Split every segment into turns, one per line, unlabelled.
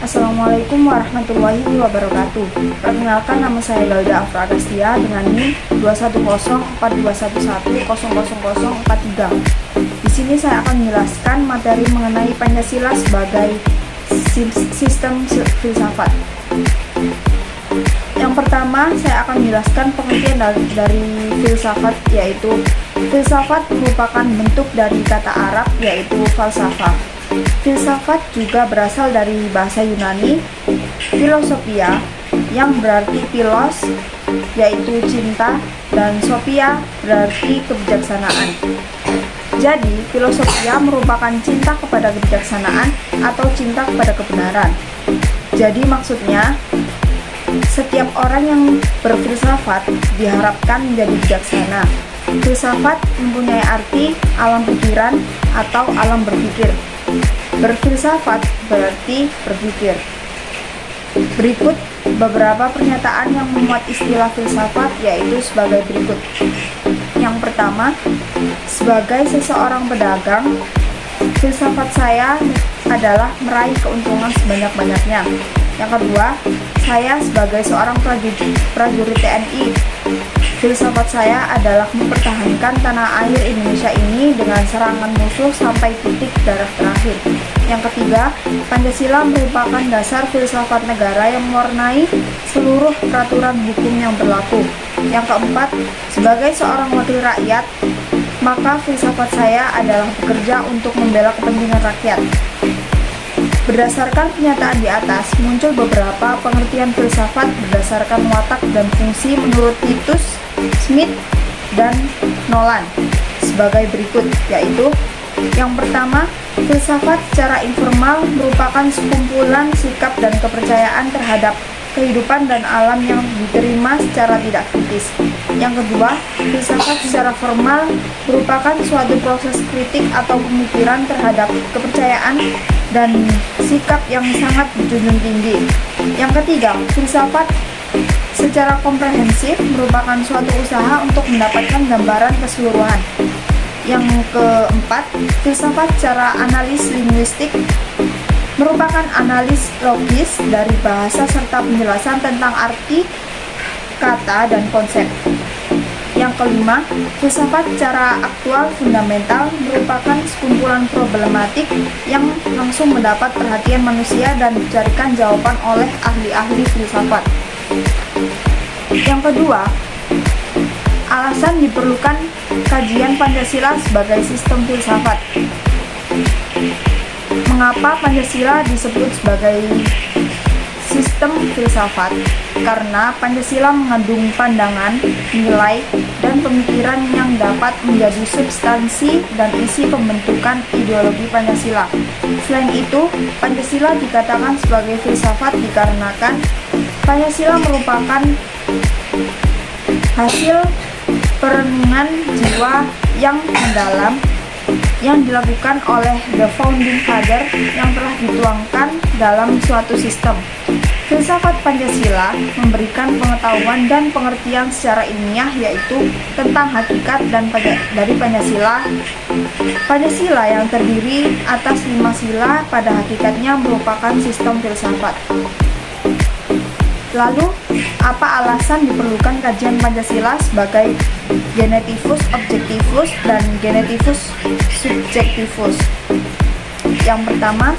Assalamualaikum warahmatullahi wabarakatuh. Perkenalkan, nama saya Galda Afra Agastya dengan NIM 2104211000043. Di sini saya akan menjelaskan materi mengenai Pancasila sebagai sistem filsafat. Yang pertama, saya akan menjelaskan pengertian dari filsafat, yaitu filsafat merupakan bentuk dari kata Arab yaitu falsafah. Filsafat juga berasal dari bahasa Yunani philosophia yang berarti philos yaitu cinta dan sophia berarti kebijaksanaan. Jadi, filosophia merupakan cinta kepada kebijaksanaan atau cinta kepada kebenaran. Jadi maksudnya, setiap orang yang berfilsafat diharapkan menjadi bijaksana. Filsafat mempunyai arti alam pikiran atau alam berpikir. Berfilsafat berarti berpikir. Berikut beberapa pernyataan yang memuat istilah filsafat, yaitu sebagai berikut. Yang pertama, sebagai seseorang pedagang, filsafat saya adalah meraih keuntungan sebanyak-banyaknya. Yang kedua, saya sebagai seorang prajurit TNI, filsafat saya adalah mempertahankan tanah air Indonesia ini dengan serangan musuh sampai titik darah terakhir. Yang ketiga, Pancasila merupakan dasar filsafat negara yang mewarnai seluruh peraturan hukum yang berlaku. Yang keempat, sebagai seorang wakil rakyat, maka filsafat saya adalah bekerja untuk membela kepentingan rakyat. Berdasarkan pernyataan di atas, muncul beberapa pengertian filsafat berdasarkan watak dan fungsi menurut Titus, Smith, dan Nolan sebagai berikut, yaitu yang pertama, filsafat secara informal merupakan sekumpulan sikap dan kepercayaan terhadap kehidupan dan alam yang diterima secara tidak kritis. Yang kedua, filsafat secara formal merupakan suatu proses kritik atau pemikiran terhadap kepercayaan dan sikap yang sangat dijunjung tinggi. Yang ketiga, filsafat secara komprehensif merupakan suatu usaha untuk mendapatkan gambaran keseluruhan. Yang keempat, filsafat secara analis linguistik merupakan analis logis dari bahasa serta penjelasan tentang arti kata dan konsep. Yang kelima, filsafat secara aktual fundamental merupakan sekumpulan problematik yang langsung mendapat perhatian manusia dan dicarikan jawaban oleh ahli-ahli filsafat. Yang kedua, alasan diperlukan kajian Pancasila sebagai sistem filsafat. Mengapa Pancasila disebut sebagai sistem filsafat? Karena Pancasila mengandung pandangan, nilai, dan pemikiran yang dapat menjadi substansi dan isi pembentukan ideologi Pancasila. Selain itu, Pancasila dikatakan sebagai filsafat dikarenakan Pancasila merupakan hasil perenungan jiwa yang mendalam yang dilakukan oleh the founding father yang telah dituangkan dalam suatu sistem. Filsafat Pancasila memberikan pengetahuan dan pengertian secara ilmiah, yaitu tentang hakikat dan dari Pancasila. Pancasila yang terdiri atas 5 sila pada hakikatnya merupakan sistem filsafat. Lalu, apa alasan diperlukan kajian Pancasila sebagai genetivus objektivus dan genetivus subjektivus? Yang pertama,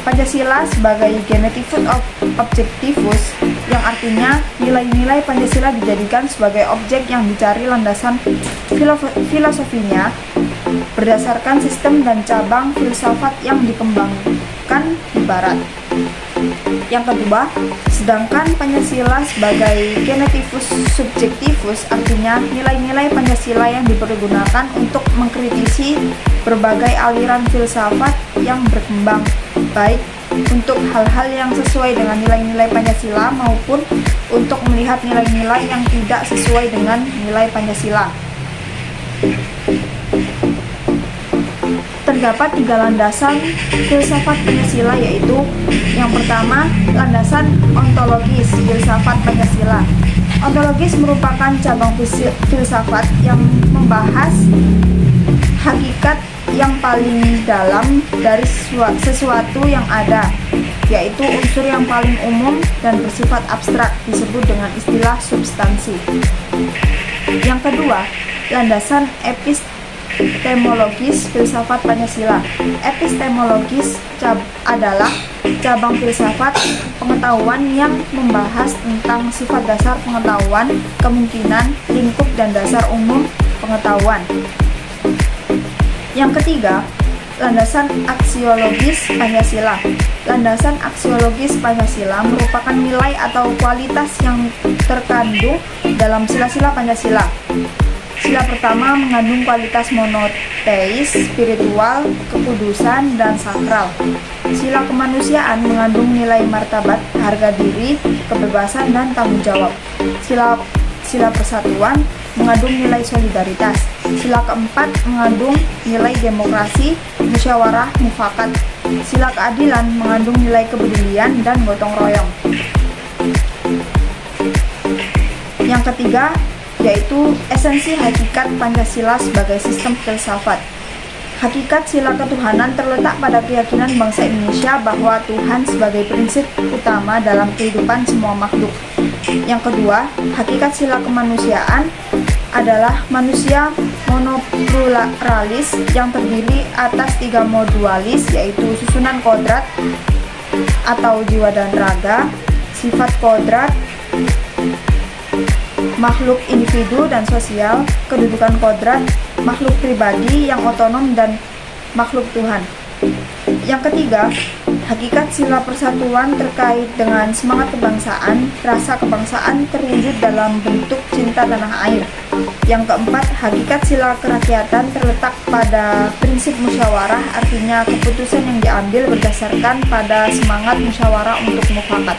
Pancasila sebagai genetivus objektivus, yang artinya nilai-nilai Pancasila dijadikan sebagai objek yang dicari landasan filosofinya berdasarkan sistem dan cabang filsafat yang dikembangkan di Barat. Yang kedua, sedangkan Pancasila sebagai genetivus subjektivus, artinya nilai-nilai Pancasila yang dipergunakan untuk mengkritisi berbagai aliran filsafat yang berkembang, baik untuk hal-hal yang sesuai dengan nilai-nilai Pancasila maupun untuk melihat nilai-nilai yang tidak sesuai dengan nilai Pancasila. Terdapat 3 landasan filsafat Pancasila, yaitu yang pertama, landasan ontologis filsafat Pancasila. Ontologis merupakan cabang filsafat yang membahas hakikat yang paling dalam dari sesuatu yang ada, yaitu unsur yang paling umum dan bersifat abstrak, disebut dengan istilah substansi. Yang kedua, landasan epistemologis filsafat Pancasila. Epistemologis adalah cabang filsafat pengetahuan yang membahas tentang sifat dasar pengetahuan, kemungkinan, lingkup, dan dasar umum pengetahuan. Yang ketiga, landasan aksiologis Pancasila. Landasan aksiologis Pancasila merupakan nilai atau kualitas yang terkandung dalam sila-sila Pancasila. Sila pertama mengandung kualitas monoteis, spiritual, kekudusan, dan sakral. Sila kemanusiaan mengandung nilai martabat, harga diri, kebebasan, dan tanggung jawab. Sila persatuan mengandung nilai solidaritas. Sila keempat mengandung nilai demokrasi, musyawarah, mufakat. Sila keadilan mengandung nilai kepedulian dan gotong royong. Yang ketiga, yaitu esensi hakikat Pancasila sebagai sistem filsafat. Hakikat sila ketuhanan terletak pada keyakinan bangsa Indonesia bahwa Tuhan sebagai prinsip utama dalam kehidupan semua makhluk. Yang kedua, hakikat sila kemanusiaan adalah manusia monopluralis yang terdiri atas 3 modualis, yaitu susunan kodrat atau jiwa dan raga, sifat kodrat, makhluk individu dan sosial, kedudukan kodrat, makhluk pribadi yang otonom, dan makhluk Tuhan. Yang ketiga, hakikat sila persatuan terkait dengan semangat kebangsaan, rasa kebangsaan terwujud dalam bentuk cinta tanah air. Yang keempat, hakikat sila kerakyatan terletak pada prinsip musyawarah, artinya keputusan yang diambil berdasarkan pada semangat musyawarah untuk mufakat.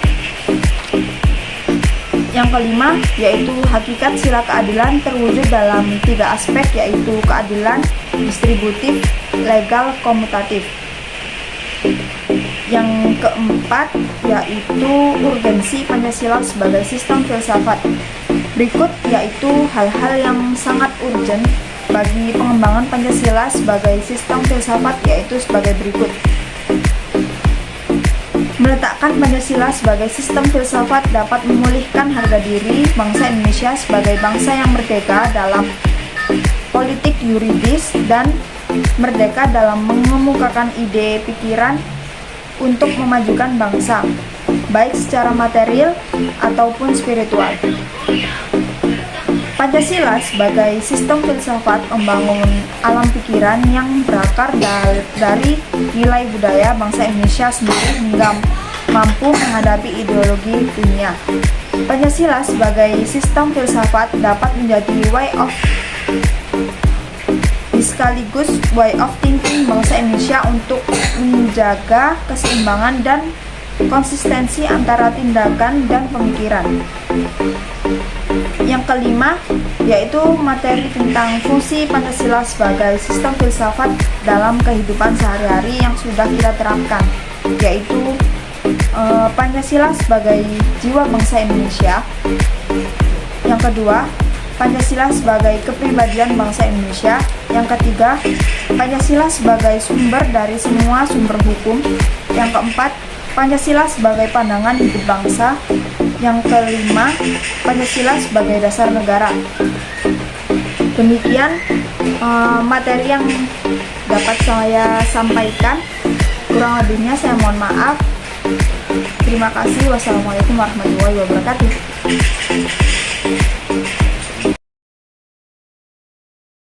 Yang kelima, yaitu hakikat sila keadilan terwujud dalam 3 aspek, yaitu keadilan distributif, legal, komutatif. Yang keempat, yaitu urgensi Pancasila sebagai sistem filsafat. Berikut yaitu hal-hal yang sangat urgent bagi pengembangan Pancasila sebagai sistem filsafat, yaitu sebagai berikut. Meletakkan Pancasila sebagai sistem filsafat dapat memulihkan harga diri bangsa Indonesia sebagai bangsa yang merdeka dalam politik yuridis dan merdeka dalam mengemukakan ide pikiran untuk memajukan bangsa, baik secara material ataupun spiritual. Pancasila sebagai sistem filsafat membangun alam pikiran yang berakar dari nilai budaya bangsa Indonesia sendiri hingga mampu menghadapi ideologi dunia. Pancasila sebagai sistem filsafat dapat menjadi sekaligus way of thinking bangsa Indonesia untuk menjaga keseimbangan dan konsistensi antara tindakan dan pemikiran. Yang kelima, yaitu materi tentang fungsi Pancasila sebagai sistem filsafat dalam kehidupan sehari-hari yang sudah kita terapkan, yaitu Pancasila sebagai jiwa bangsa Indonesia. Yang kedua, Pancasila sebagai kepribadian bangsa Indonesia. Yang ketiga, Pancasila sebagai sumber dari semua sumber hukum. Yang keempat, Pancasila sebagai pandangan hidup bangsa. Yang kelima, Pancasila sebagai dasar negara. Demikian materi yang dapat saya sampaikan. Kurang lebihnya saya mohon maaf. Terima kasih. Wassalamualaikum warahmatullahi wabarakatuh.